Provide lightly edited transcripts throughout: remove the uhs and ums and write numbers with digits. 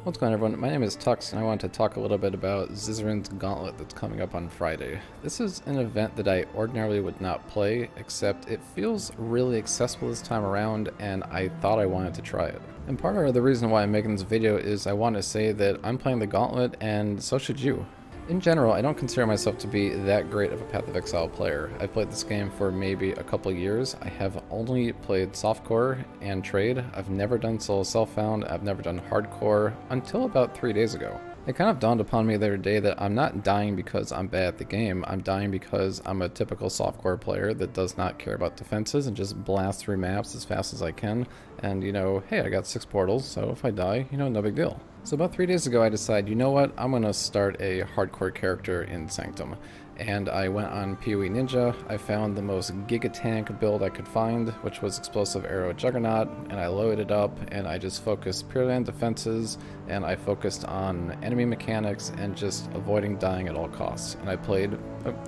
What's going on, everyone? My name is Tux, and I want to talk a little bit about Zizaran's Gauntlet that's coming up on Friday. This is an event that I ordinarily would not play, except it feels really accessible this time around, and I thought I wanted to try it. And part of the reason why I'm making this video is I want to say that I'm playing the Gauntlet, and so should you. In general, I don't consider myself to be that great of a Path of Exile player. I've played this game for maybe a couple years. I have only played softcore and trade. I've never done solo self-found. I've never done hardcore until about 3 days ago. It kind of dawned upon me the other day that I'm not dying because I'm bad at the game. I'm dying because I'm a typical softcore player that does not care about defenses and just blasts through maps as fast as I can. And, you know, hey, I got 6 portals, so if I die, you know, no big deal. So about 3 days ago I decided, you know what, I'm going to start a hardcore character in Sanctum. And I went on PoE Ninja. I found the most giga tank build I could find, which was Explosive Arrow Juggernaut, and I loaded it up and I just focused purely on defenses, and I focused on enemy mechanics and just avoiding dying at all costs. And I played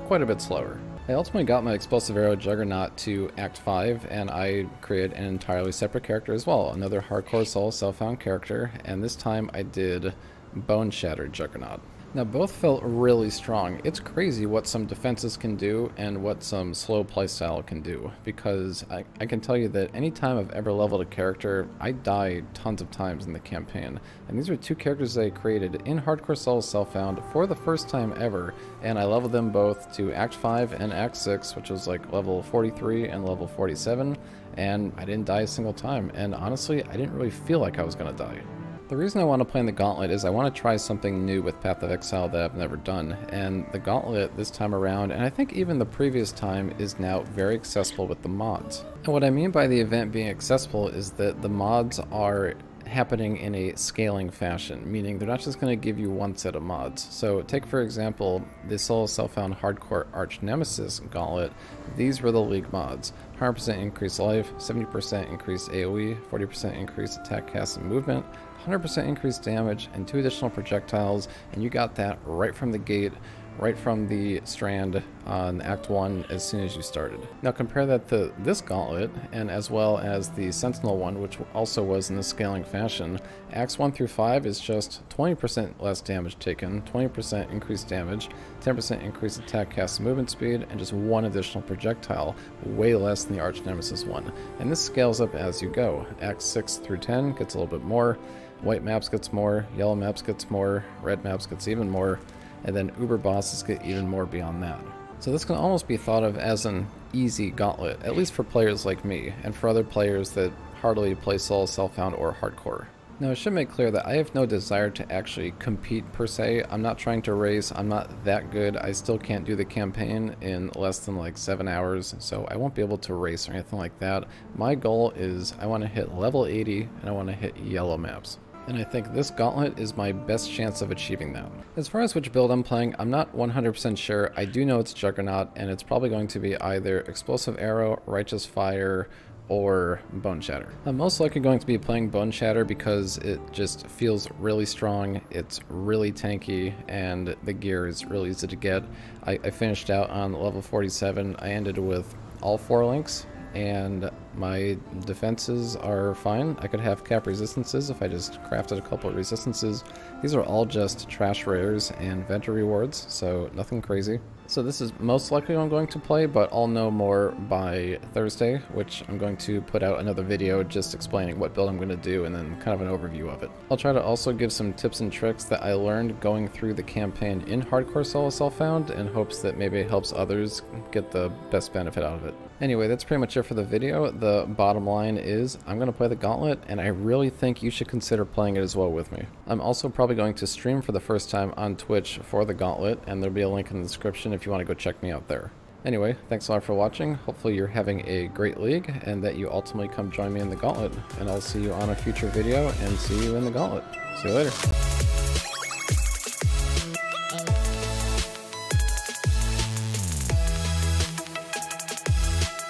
quite a bit slower. I ultimately got my Explosive Arrow Juggernaut to Act 5, and I created an entirely separate character as well, another hardcore solo self-found character, and this time I did Bone Shatter Juggernaut. Now both felt really strong. It's crazy what some defenses can do and what some slow playstyle can do, because I can tell you that anytime I've ever leveled a character, I die tons of times in the campaign. And these are 2 characters that I created in Hardcore Solo Self-Found for the first time ever, and I leveled them both to Act 5 and Act 6, which was like level 43 and level 47, and I didn't die a single time, and honestly, I didn't really feel like I was gonna die. The reason I want to play in the Gauntlet is I want to try something new with Path of Exile that I've never done, and the Gauntlet this time around, and I think even the previous time, is now very accessible with the mods. And what I mean by the event being accessible is that the mods are happening in a scaling fashion, meaning they're not just going to give you one set of mods. So take for example the solo self-found hardcore arch nemesis Gauntlet. These were the league mods: 100% increased life, 70% increased AoE, 40% increased attack, cast, and movement, 100% increased damage, and 2 additional projectiles, and you got that right from the gate, right from the strand on Act 1 as soon as you started. Now compare that to this Gauntlet, and as well as the Sentinel one, which also was in the scaling fashion. Acts 1 through 5 is just 20% less damage taken, 20% increased damage, 10% increased attack, cast, and movement speed, and just 1 additional projectile, way less than the Arch Nemesis one. And this scales up as you go. Acts 6 through 10 gets a little bit more, white maps gets more, yellow maps gets more, red maps gets even more, and then uber bosses get even more beyond that. So this can almost be thought of as an easy Gauntlet, at least for players like me, and for other players that hardly play solo self-found or hardcore. Now I should make clear that I have no desire to actually compete per se. I'm not trying to race, I'm not that good. I still can't do the campaign in less than like 7 hours, so I won't be able to race or anything like that. My goal is I want to hit level 80 and I want to hit yellow maps. And I think this Gauntlet is my best chance of achieving that. As far as which build I'm playing, I'm not 100% sure. I do know it's Juggernaut, and it's probably going to be either Explosive Arrow, Righteous Fire, or Bone Shatter. I'm most likely going to be playing Bone Shatter because it just feels really strong, it's really tanky, and the gear is really easy to get. I finished out on level 47. I ended with all 4 links, and my defenses are fine. I could have cap resistances if I just crafted a couple of resistances. These are all just trash rares and vendor rewards, so nothing crazy. So this is most likely what I'm going to play, but I'll know more by Thursday, which I'm going to put out another video just explaining what build I'm going to do and then kind of an overview of it. I'll try to also give some tips and tricks that I learned going through the campaign in Hardcore Solo Self-Found in hopes that maybe it helps others get the best benefit out of it. Anyway, that's pretty much it for the video. The bottom line is I'm going to play the Gauntlet, and I really think you should consider playing it as well with me. I'm also probably going to stream for the first time on Twitch for the Gauntlet, and there'll be a link in the description if you want to go check me out there. Anyway, thanks a lot for watching. Hopefully you're having a great league, and that you ultimately come join me in the Gauntlet. And I'll see you on a future video, and see you in the Gauntlet. See you later.